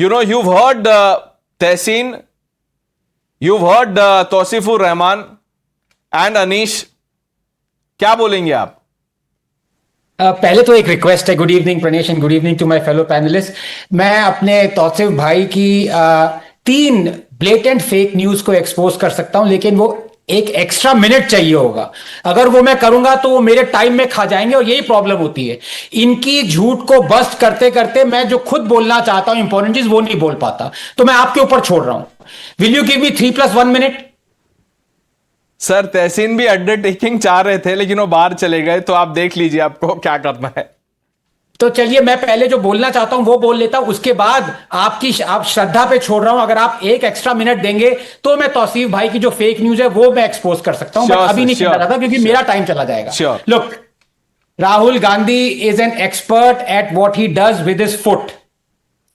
You've heard Tehseen, you've heard Tausifur Rahman and Anish. क्या बोलेंगे आप? पहले तो एक रिक्वेस्ट है. Good evening Pranesh and good evening to my fellow panelist. मैं अपने तौसीफ भाई की 3 ब्लेटेंट फेक न्यूज को एक्सपोज कर सकता हूं, लेकिन वो एक एक्स्ट्रा मिनट चाहिए होगा. अगर वो मैं करूंगा तो वो मेरे टाइम में खा जाएंगे और यही प्रॉब्लम होती है. इनकी झूठ को बस्ट करते करते मैं जो खुद बोलना चाहता हूं इंपॉर्टेंट चीज वो नहीं बोल पाता, तो मैं आपके ऊपर छोड़ रहा हूं. Will you give me 3+1 minute? Sir Tahseen भी अंडरटेकिंग चाह रहे थे लेकिन वो बाहर चले गए, तो आप देख लीजिए आपको क्या करना है. तो चलिए मैं पहले जो बोलना चाहता हूं वो बोल लेता हूं, उसके बाद आप श्रद्धा पे छोड़ रहा हूं. अगर आप एक एक्स्ट्रा मिनट देंगे तो मैं तौसीफ भाई की जो फेक न्यूज है वो मैं एक्सपोज कर सकता हूं. बट अभी नहीं करना चाहता क्योंकि मेरा टाइम चला जाएगा. Look, Rahul Gandhi is an expert at what he does with his foot.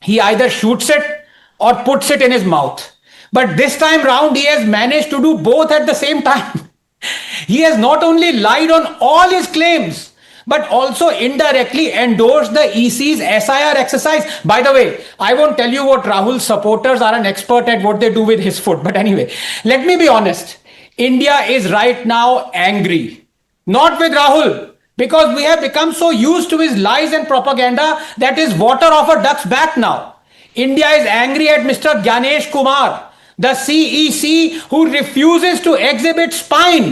He either shoots it or puts it in his mouth. But this time round, he has managed to do both at the same time. He has not only lied on all his claims, but also indirectly endorsed the EC's SIR exercise. By the way, I won't tell you what Rahul's supporters are an expert at what they do with his foot. But anyway, let me be honest. India is right now angry. Not with Rahul, because we have become so used to his lies and propaganda that is water off a duck's back now. India is angry at Mr. Gyanesh Kumar, the CEC, who refuses to exhibit spine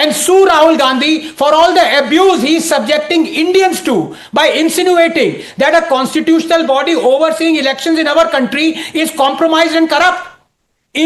and sue Rahul Gandhi for all the abuse he is subjecting Indians to by insinuating that a constitutional body overseeing elections in our country is compromised and corrupt.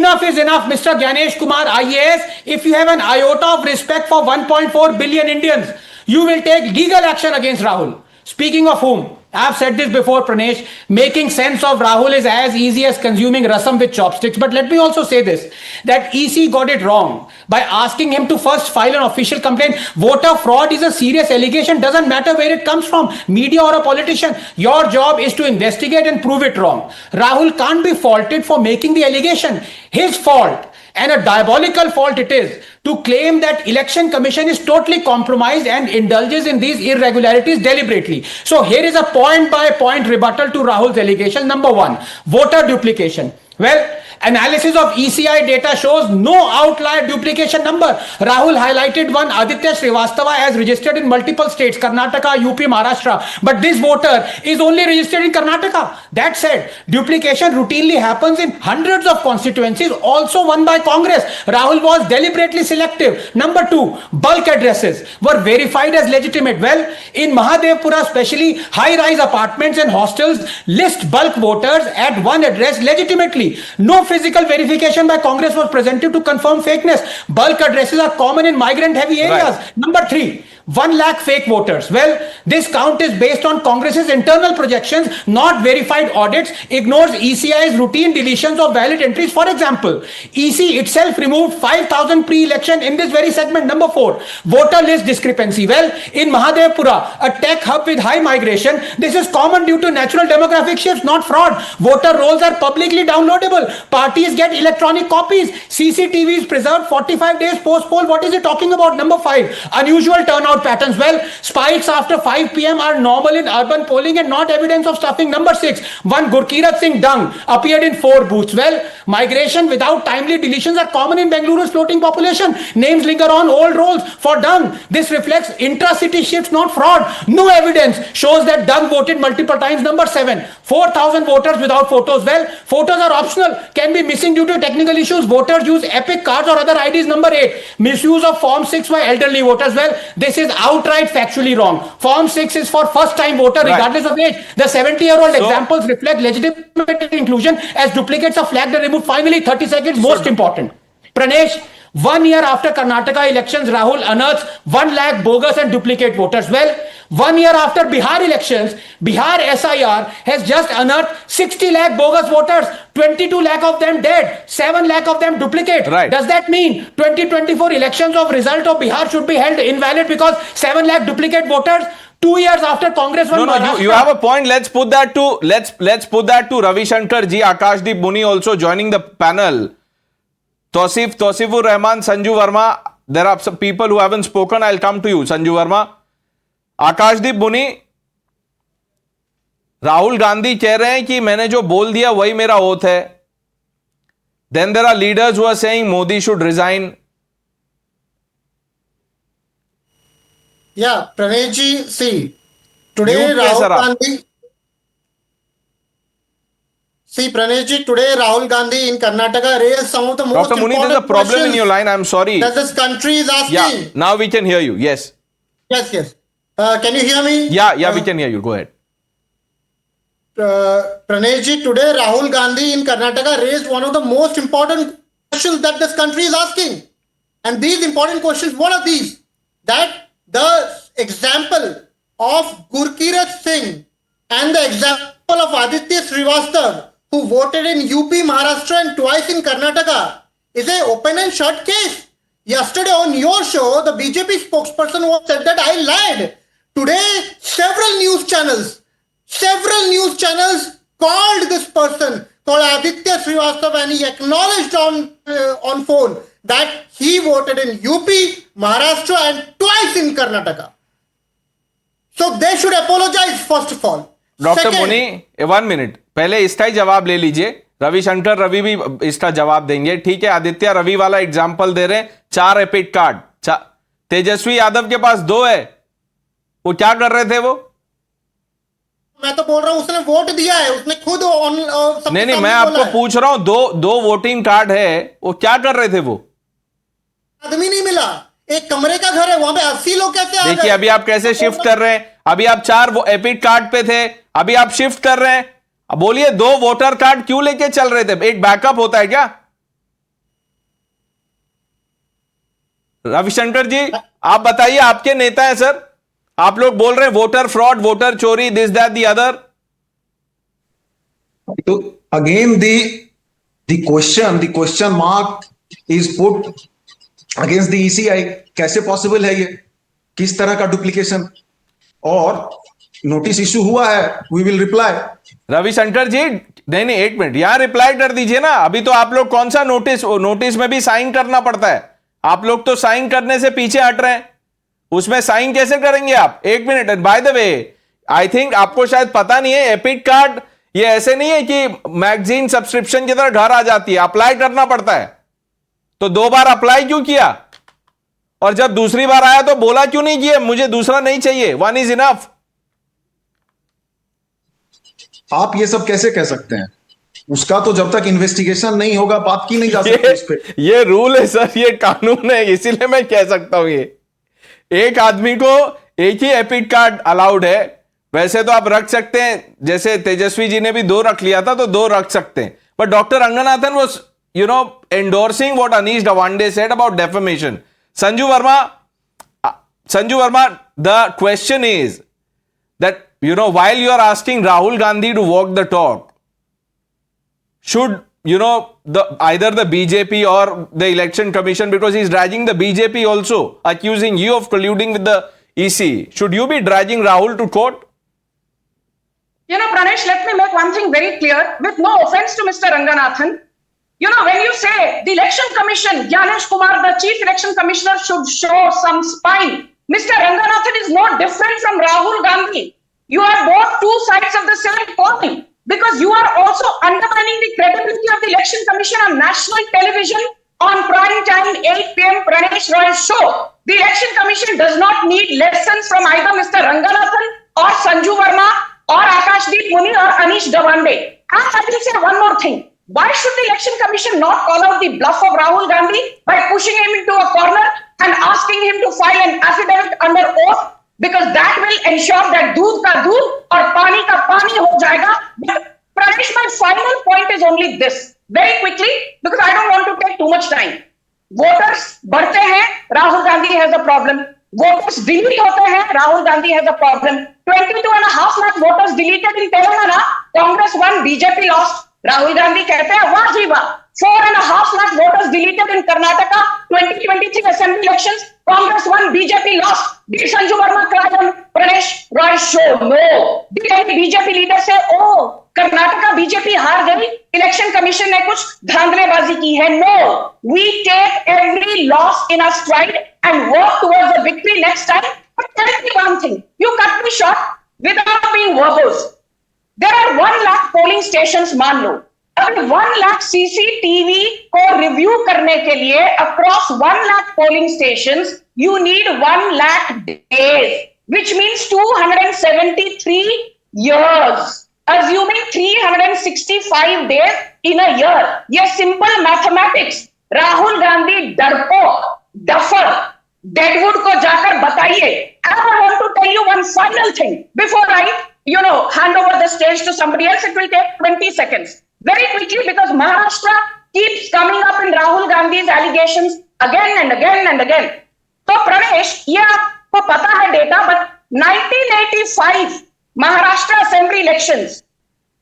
Enough is enough, Mr. Gyanesh Kumar IAS. If you have an iota of respect for 1.4 billion Indians, you will take legal action against Rahul. Speaking of whom, I have said this before, Pranesh, making sense of Rahul is as easy as consuming rasam with chopsticks. But let me also say this, that EC got it wrong by asking him to first file an official complaint. Voter fraud is a serious allegation, doesn't matter where it comes from, media or a politician. Your job is to investigate and prove it wrong. Rahul can't be faulted for making the allegation. His fault, and a diabolical fault it is, to claim that election commission is totally compromised and indulges in these irregularities deliberately. So here is a point by point rebuttal to Rahul's allegation. Number 1, voter duplication. Well, analysis of ECI data shows no outlier duplication number. Rahul highlighted one Aditya Srivastava as registered in multiple states, Karnataka, UP, Maharashtra. But this voter is only registered in Karnataka. That said, duplication routinely happens in hundreds of constituencies, also won by Congress. Rahul was deliberately selective. Number 2, bulk addresses were verified as legitimate. Well, in Mahadevpura especially, high-rise apartments and hostels list bulk voters at one address legitimately. No physical verification by Congress was presented to confirm fakeness. Bulk addresses are common in migrant heavy areas. Right. Number 3, 1 lakh fake voters. Well, this count is based on Congress's internal projections, not verified audits, ignores ECI's routine deletions of valid entries. For example, EC itself removed 5,000 pre-election in this very segment. Number 4, voter list discrepancy. Well, in Mahadevpura, a tech hub with high migration, this is common due to natural demographic shifts, not fraud. Voter rolls are publicly downloadable. Parties get electronic copies. CCTV is preserved 45 days post-poll. What is it talking about? Number 5, unusual turnout patterns. Well, spikes after 5 p.m. are normal in urban polling and not evidence of stuffing. Number 6, one Gurkirat Singh Dung appeared in 4 booths. Well, migration without timely deletions are common in Bengaluru's floating population. Names linger on old rolls for Dung. This reflects intra-city shifts, not fraud. No evidence shows that Dung voted multiple times. Number 7, 4,000 voters without photos. Well, photos are optional, can be missing due to technical issues. Voters use epic cards or other IDs. Number 8, misuse of Form 6 by elderly voters. Well, this is outright factually wrong. Form 6 is for first time voter regardless of age. The 70-year-old examples reflect legitimate inclusion as duplicates are flagged and removed. Finally, 30 seconds, most important. Pranesh, 1 year after Karnataka elections, Rahul unearths 1 lakh bogus and duplicate voters. Well, 1 year after Bihar elections, Bihar SIR has just unearthed 60 lakh bogus voters, 22 lakh of them dead, 7 lakh of them duplicate. Right. Does that mean 2024 elections of result of Bihar should be held invalid because 7 lakh duplicate voters? 2 years after Congress won No, you have a point. Let's put that to Ravi Shankar ji, Akashdeep Muni also joining the panel. Tausifur Rahman, Sanju Verma. There are some people who haven't spoken. I'll come to you, Sanju Verma. Akashdeep Muni, Rahul Gandhi कह रहे हैं कि मैंने जो बोल दिया वही मेरा ओथ है. Then there are leaders who are saying Modi should resign. Yeah, Pranesh ji, see, today Mute पे Rahul सर आप. Gandhi. See, Pranesh ji, today Rahul Gandhi in Karnataka raised some of the most Dr. Muni, there's a important problem in questions your line. I'm sorry. that this country is asking. Yeah, now we can hear you. Yes. Yes, yes. Can you hear me? Yeah, we can hear you. Go ahead. Pranesh ji, today Rahul Gandhi in Karnataka raised one of the most important questions that this country is asking. And these important questions, what are these? That the example of Gurkirat Singh and the example of Aditya Srivastav, who voted in UP, Maharashtra and twice in Karnataka, is a open and shut case. Yesterday on your show, the BJP spokesperson was said that I lied. Today, several news channels called this person called Aditya Srivastav, and he acknowledged on phone that he voted in UP, Maharashtra and twice in Karnataka. So they should apologize first of all. Doctor Second, Muni 1 minute पहले इसका ही जवाब ले लीजिए. रविशंकर रवि भी इसका जवाब देंगे. ठीक है, आदित्य रवि वाला एग्जाम्पल दे रहे हैं. 4 एपिक कार्ड. तेजस्वी यादव के पास 2 है. वो क्या कर रहे थे वो? मैं तो बोल रहा हूं उसने वोट दिया है, उसने खुद नहीं, मैं आपको पूछ रहा हूं. दो वोटिंग कार्ड है. वो क्या कर रहे थे वो? आदमी नहीं मिला. एक कमरे का घर है, वहां पे 80 लोग कैसे आ गए? देखिए अभी आप कैसे शिफ्ट कर रहे हैं. अभी आप 4 एपिक कार्ड पे थे, अभी आप शिफ्ट कर रहे हैं. अब बोलिए 2 वोटर कार्ड क्यों लेके चल रहे थे? एक बैकअप होता है क्या? रविशंकर जी आप बताइए, आपके नेता हैं सर. आप लोग बोल रहे हैं वोटर फ्रॉड, वोटर चोरी, this that the other. So again, the question mark is put against the ECI. कैसे पॉसिबल है ये? किस तरह का डुप्लीकेशन? और नोटिस इशू हुआ है, वी विल रिप्लाई. रविशंकर जी नहीं 1 मिनट, यहां रिप्लाई कर दीजिए ना. अभी तो आप लोग कौन सा नोटिस में भी साइन करना पड़ता है. आप लोग तो साइन करने से पीछे हट रहे हैं. उसमें साइन कैसे करेंगे आप? 1 minute. By the way, I think आपको शायद पता नहीं है, एपिक कार्ड ये ऐसे नहीं है कि मैगजीन सब्सक्रिप्शन की तरह घर आ जाती है. अप्लाई करना पड़ता है. तो 2 बार अप्लाई क्यों किया? और जब दूसरी बार आया तो बोला क्यों नहीं किया मुझे दूसरा नहीं चाहिए, 1 इज इनफ? आप ये सब कैसे कह सकते हैं? उसका तो जब तक इन्वेस्टिगेशन नहीं होगा बात की नहीं जा सकती उस पे. ये रूल है सर, ये कानून है, इसीलिए मैं कह सकता हूं. ये एक आदमी को एक ही एपिक कार्ड अलाउड है. वैसे तो आप रख सकते हैं, जैसे तेजस्वी जी ने भी 2 रख लिया था तो 2 रख सकते हैं. But doctor Ranganathan was endorsing what Anish Davande said about defamation. Sanju Verma, the question is that while you are asking Rahul Gandhi to walk the talk, should either the BJP or the election commission, because he's dragging the BJP also, accusing you of colluding with the EC, should you be dragging Rahul to court? Pranesh, let me make one thing very clear, with no offense to Mr. Ranganathan. When you say the election commission, Gyanesh Kumar, the chief election commissioner, should show some spine, Mr. Ranganathan is no different from Rahul Gandhi. You are both 2 sides of the same coin, because you are also undermining the credibility of the election commission on national television on prime time 8 p.m. Pranesh Roy's show. The election commission does not need lessons from either Mr. Ranganathan or Sanju Verma or Akashdeep Muni or Anish Davande. And I will say one more thing. Why should the election commission not call out the bluff of Rahul Gandhi by pushing him into a corner and asking him to file an affidavit under oath? Because that will ensure that doodh ka doodh or pani ka pani ho jayega. But Pranesh, my final point is only this. Very quickly, because I don't want to take too much time. Voters बढ़ते हैं, Rahul Gandhi has a problem. Voters delete होते हैं, Rahul Gandhi has a problem. 22.5 lakh voters deleted in Telangana. Congress won, BJP lost. Rahul Gandhi कहते हैं वाह जी वाह. 4.5 lakh voters deleted in Karnataka. 2023 assembly elections. Congress won, BJP lost. Did Sanju Verma cry on Pranesh Roy's show? No. Did any BJP leader say, oh, Karnataka BJP हार गई, election commission ने कुछ धांधलेबाजी की है? No. We take every loss in our stride and work towards a victory next time. But tell me one thing, you cut me short without being verbose. There are 1 lakh polling stations, मान लो. अगर 1 lakh CCTV को review करने के लिए across 1 lakh polling stations, you need 1 lakh days, which means 273 years. Assuming 365 days in a year. ये simple mathematics. Rahul Gandhi डरपोक, duffer, deadwood को जाकर बताइए. And I want to tell you one final thing before I, hand over the stage to somebody else. It will take 20 seconds. Very quickly, because Maharashtra keeps coming up in Rahul Gandhi's allegations again and again and again. तो प्रवेश, ये आपको पता है data, but 1985 Maharashtra Assembly elections,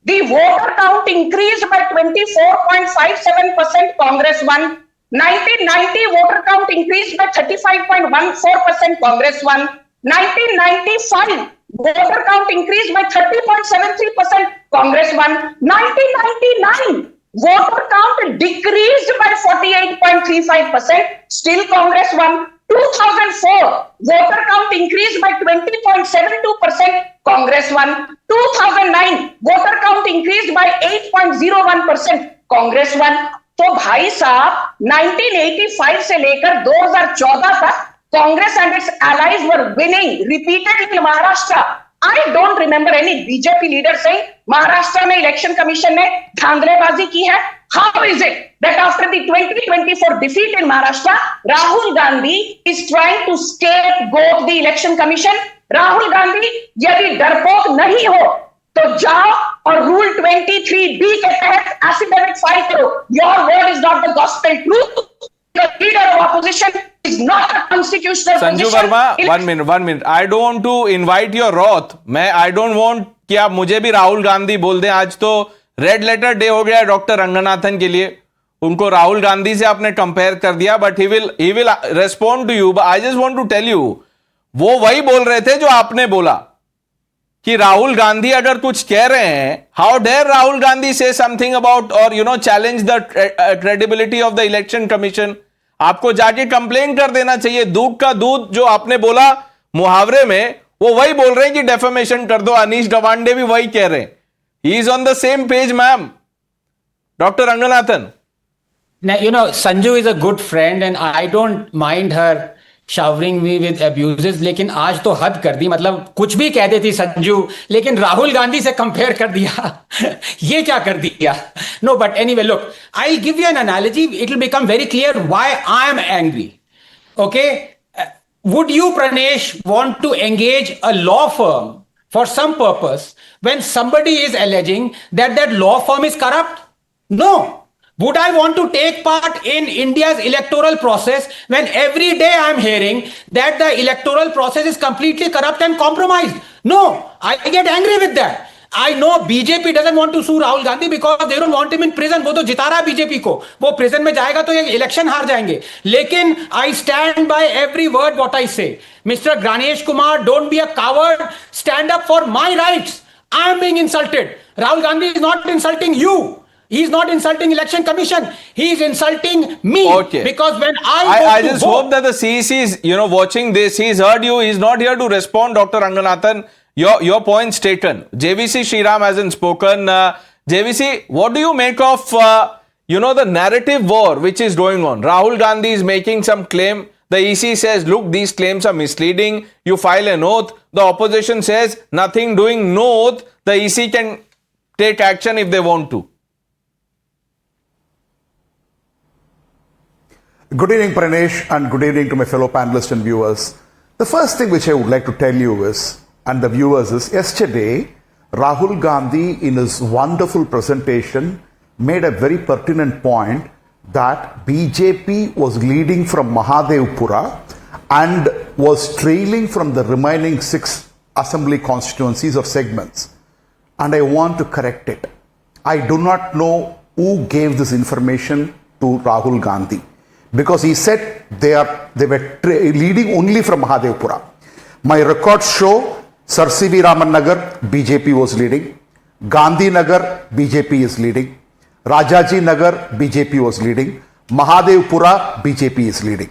the voter count increased by 24.57%, Congress won. 1990 voter count increased by 35.14%, Congress won. 1995 voter count increased by 30.73%, Congress won. 1999 voter count decreased by 48.35%, still Congress won. 2004 voter count increased by 20.72%, Congress won. 2009 voter count increased by 8.01%, Congress won. तो भाई साहब 1985 से लेकर 2014 तक Congress and its allies were winning repeatedly in Maharashtra. I don't remember any BJP leader saying Maharashtra में election commission ने धांधलेबाजी की है. How is it that after the 2024 defeat in Maharashtra, Rahul Gandhi is trying to scapegoat the election commission? Rahul Gandhi यदि डरपोक नहीं हो तो जाओ और रूल 23B के तहत एफिडेविट फाइल करो. Your word is not the gospel truth. The leader of opposition is not a constitutional Sanju position. Verma, 1 minute. I don't want to invite your wrath. I don't want कि आप मुझे भी राहुल गांधी बोल दें. आज तो रेड लेटर डे हो गया डॉक्टर रंगनाथन के लिए. उनको राहुल गांधी से आपने कंपेयर कर दिया, but he will respond to you. I just want to tell you, वो वही बोल रहे थे जो आपने बोला कि राहुल गांधी अगर कुछ कह रहे हैं, how dare Rahul Gandhi say something about or challenge the credibility of the election commission. आपको जाके कंप्लेन कर देना चाहिए. दूध का दूध जो आपने बोला मुहावरे में, वो वही बोल रहे हैं कि डेफेमेशन कर दो. अनीश गवांडे भी वही कह रहे हैं. He is on the same page ma'am. Doctor Ranganathan, Now, Sanju is a good friend and I don't mind her showering me with abuses, लेकिन आज तो हद कर दी. मतलब कुछ भी कह देती संजू, लेकिन राहुल गांधी से कंपेयर कर दिया. ये क्या कर दिया? No, but anyway, look, I'll give you an analogy. It will become very clear why I am angry. Okay? Would you, Pranesh, want to engage a law firm for some purpose when somebody is alleging that that law firm is corrupt? No. Would I want to take part in India's electoral process when every day I'm hearing that the electoral process is completely corrupt and compromised? No, I get angry with that. I know BJP doesn't want to sue Rahul Gandhi because they don't want him in prison. वो तो जिता रहा BJP को. वो prison में जाएगा तो ये election हार जाएंगे. लेकिन I stand by every word what I say. Mr. Ganesh Kumar, don't be a coward. Stand up for my rights. I'm being insulted. Rahul Gandhi is not insulting you. He's not insulting election commission. He's insulting me. Okay. Because when I just hope that the CEC is, watching this. He's heard you. He's not here to respond, Dr. Ranganathan. Your point's taken. JVC Shriram hasn't spoken. JVC, what do you make of, the narrative war which is going on? Rahul Gandhi is making some claim. The EC says, look, these claims are misleading. You file an oath. The opposition says, nothing doing, no oath. The EC can take action if they want to. Good evening, Pranesh, and good evening to my fellow panelists and viewers. The first thing which I would like to tell you is, and the viewers is, yesterday, Rahul Gandhi in his wonderful presentation made a very pertinent point that BJP was leading from Mahadevpura and was trailing from the remaining 6 assembly constituencies or segments. And I want to correct it. I do not know who gave this information to Rahul Gandhi, because he said they were leading only from Mahadevpura. My records show Sir C.V. Raman Nagar, BJP was leading. Gandhi Nagar, BJP is leading. Rajaji Nagar, BJP was leading. Mahadevpura, BJP is leading.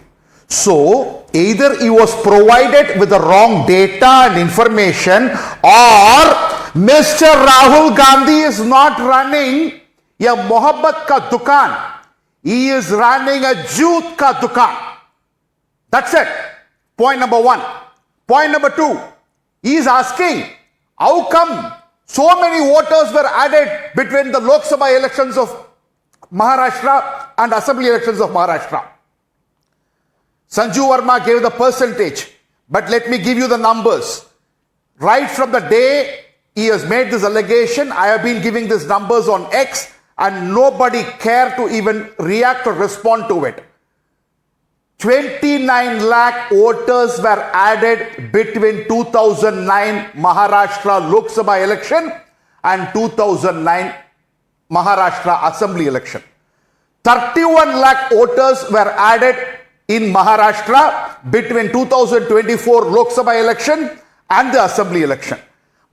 So, either he was provided with the wrong data and information, or Mr. Rahul Gandhi is not running a mohabbat ka dukan. He is running a Jute ka dukan. That's it. Point number one. Point number two. He is asking, how come so many voters were added between the Lok Sabha elections of Maharashtra and Assembly elections of Maharashtra? Sanju Verma gave the percentage, but let me give you the numbers. Right from the day he has made this allegation, I have been giving these numbers on X and nobody cared to even react or respond to it. 29 lakh voters were added between 2009 Maharashtra Lok Sabha election and 2009 Maharashtra Assembly election. 31 lakh voters were added in Maharashtra between 2024 Lok Sabha election and the Assembly election.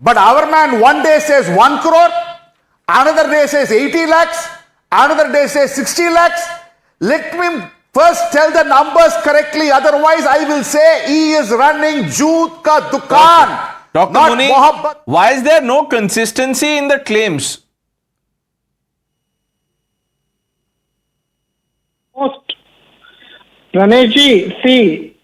But our man one day says 1 crore, another day says 80 lakhs, another day says 60 lakhs. Let me first tell the numbers correctly, otherwise I will say he is running Jute ka dukan. Dr. not Muni, mohabbat. why is there no consistency in the claims? Ramesh ji, see,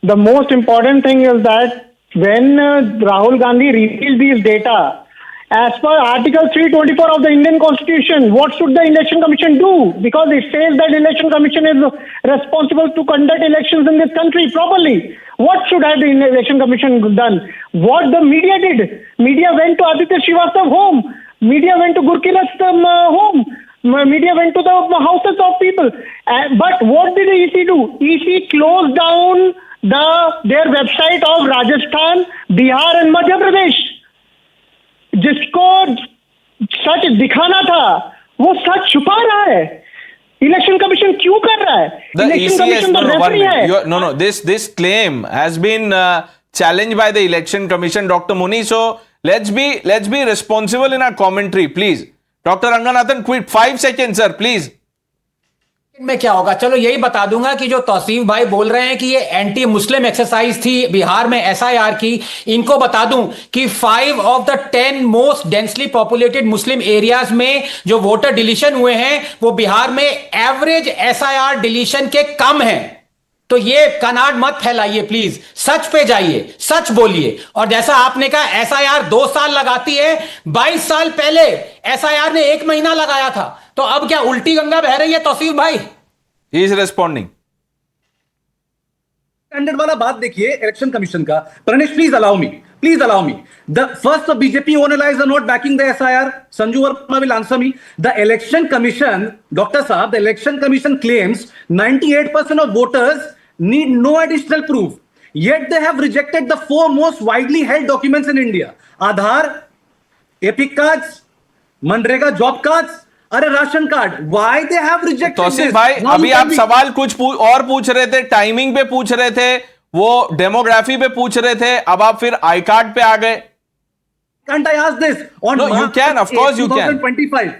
the most important thing is that when Rahul Gandhi revealed these data, as per Article 324 of the Indian Constitution, what should the Election Commission do? Because it says that Election Commission is responsible to conduct elections in this country properly. What should have the Election Commission done? What the media did? Media went to Aditya Srivastav home. Media went to Gurkilat's home. Media went to the houses of people. But what did the EC do? EC closed down their website of Rajasthan, Bihar and Madhya Pradesh. जिसको सच दिखाना था वो सच छुपा रहा है. Election commission क्यों कर रहा है? The इलेक्शन ECS, कमीशन तो रेफरी है. This claim has been challenged by the election commission, Dr. Muni. So let's be responsible in our commentary, please. Dr. Ranganathan, quick 5 seconds, sir, please. में क्या होगा? चलो यही बता दूंगा कि जो तौसीफ भाई बोल रहे हैं कि ये एंटी मुस्लिम एक्सरसाइज थी बिहार में एसआईआर की, इनको बता दूं कि 5 of the 10 most densely populated Muslim areas में जो वोटर डिलीशन हुए हैं वो बिहार में एवरेज एसआईआर डिलीशन के कम हैं. तो ये कनाड मत फैलाइए प्लीज, सच पे जाइए, सच बोलिए. और जैसा आपने कहा एसआईआर 2 साल लगाती है, 22 साल पहले एसआईआर ने 1 महीना लगाया था. तो अब क्या उल्टी गंगा बह रही है तौसीफ भाई? He is responding. स्टैंडर्ड वाला बात देखिए इलेक्शन कमीशन का. Pranesh, please allow me. The first the BJP owner lies are not backing the SIR. Sanju Verma will answer me. The election commission, Dr. Saab, the election commission claims 98% of voters need no additional proof. Yet they have rejected the 4 most widely held documents in India. Aadhaar, Epic cards, Manrega job cards, अरे ration card. Why they have rejected Tausif this? भाई, Now अभी look आप at सवाल कुछ और पूछ रहे थे, टाइमिंग पे पूछ रहे थे, वो डेमोग्राफी पे पूछ रहे थे, अब आप फिर आई कार्ड पे आ गए. Can't I ask this? On No, you March can, of course you can. 2025.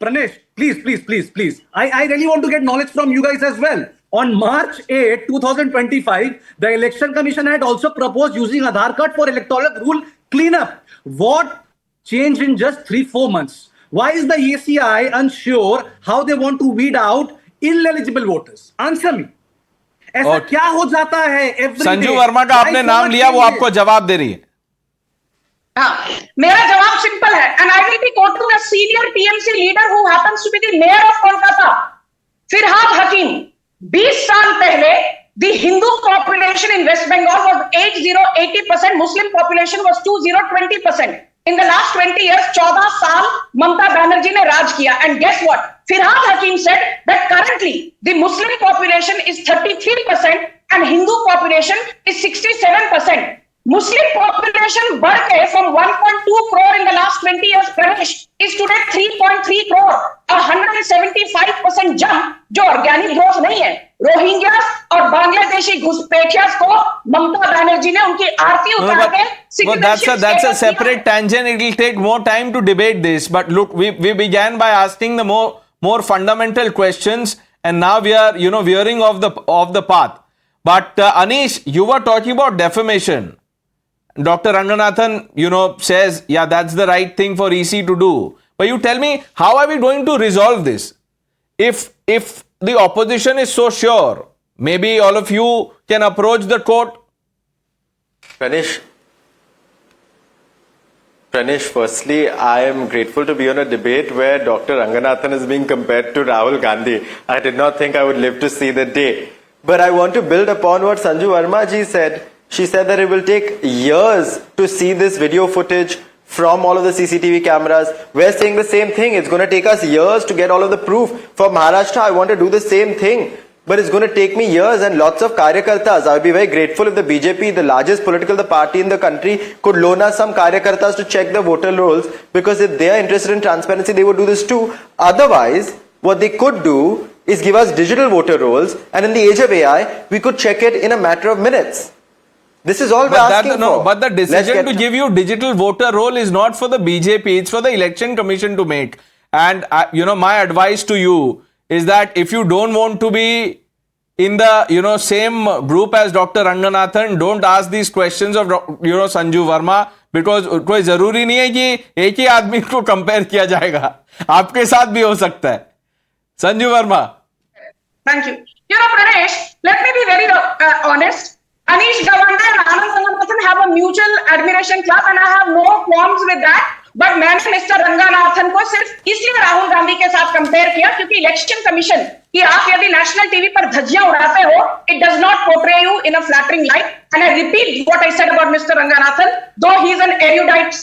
Pranesh, please. I really want to get knowledge from you guys as well. On March 8, 2025, the Election Commission had also proposed using Aadhaar card for electoral rule cleanup. What changed in just 3-4 months? Why is the ECI unsure how they want to weed out ineligible voters? Answer me. ऐसा और क्या हो जाता है every Sanju day? Verma का Why आपने so नाम much लिया, वो changes? आपको जवाब दे रही है. हाँ, मेरा जवाब सिंपल है and I will be quoting a senior TMC leader who happens to be the mayor of Kolkata, Firhad Hakim. 20 साल पहले the Hindu population in West Bengal was 80%, Muslim population was 20%. In the last 20 years, 14 साल ममता बनर्जी ने राज किया. And guess what? Firhad Hakim said that currently the Muslim population is 33% and Hindu population is 67%. Muslim population बढ़ के from 1.2 crore in the last 20 years, Pranesh, is today 3.3 crore. 175% jump जो organic growth नहीं है. Rohingyas और बांग्लादेशी घुसपैठियास को ममता बनर्जी ने उनकी आरती उतार के That's a separate tangent. It will take more time to debate this. But look, we began by asking the more fundamental questions, and now we are veering off the path. But Anish, you were talking about defamation. Dr. Ranganathan, says, yeah, that's the right thing for EC to do. But you tell me, how are we going to resolve this? If the opposition is so sure, maybe all of you can approach the court. Pranish, firstly, I am grateful to be on a debate where Dr. Ranganathan is being compared to Rahul Gandhi. I did not think I would live to see the day. But I want to build upon what Sanju Verma ji said. She said that it will take years to see this video footage from all of the CCTV cameras. We're saying the same thing. It's going to take us years to get all of the proof. For Maharashtra, I want to do the same thing. But it's going to take me years, and lots of Karyakartas. I would be very grateful if the BJP, the largest political party in the country, could loan us some Karyakartas to check the voter rolls, because if they are interested in transparency, they would do this too. Otherwise, what they could do is give us digital voter rolls, and in the age of AI, we could check it in a matter of minutes. This is all we're asking for. But the decision to give you digital voter roll is not for the BJP, it's for the Election Commission to make. And, my advice to you is that if you don't want to be in the, same group as Dr. Ranganathan, don't ask these questions of, Sanju Verma, because कोई जरूरी नहीं है कि एक ही आदमी को compare किया जाएगा. आपके साथ भी हो सकता है. Sanju Verma. Thank you. Pranesh, let me be very honest. Anish Gawande and Anand Ranganathan have a mutual admiration club, and I have no qualms with that. But मैंने मिस्टर रंगानाथन को सिर्फ इसलिए राहुल गांधी के साथ कंपेयर किया क्योंकि इलेक्शन कमीशन कि आप यदि नेशनल टीवी पर धज्जियां उड़ाते हो, it does not portray you in a flattering light. And I repeat what I said about mister Ranganathan, though he is an erudite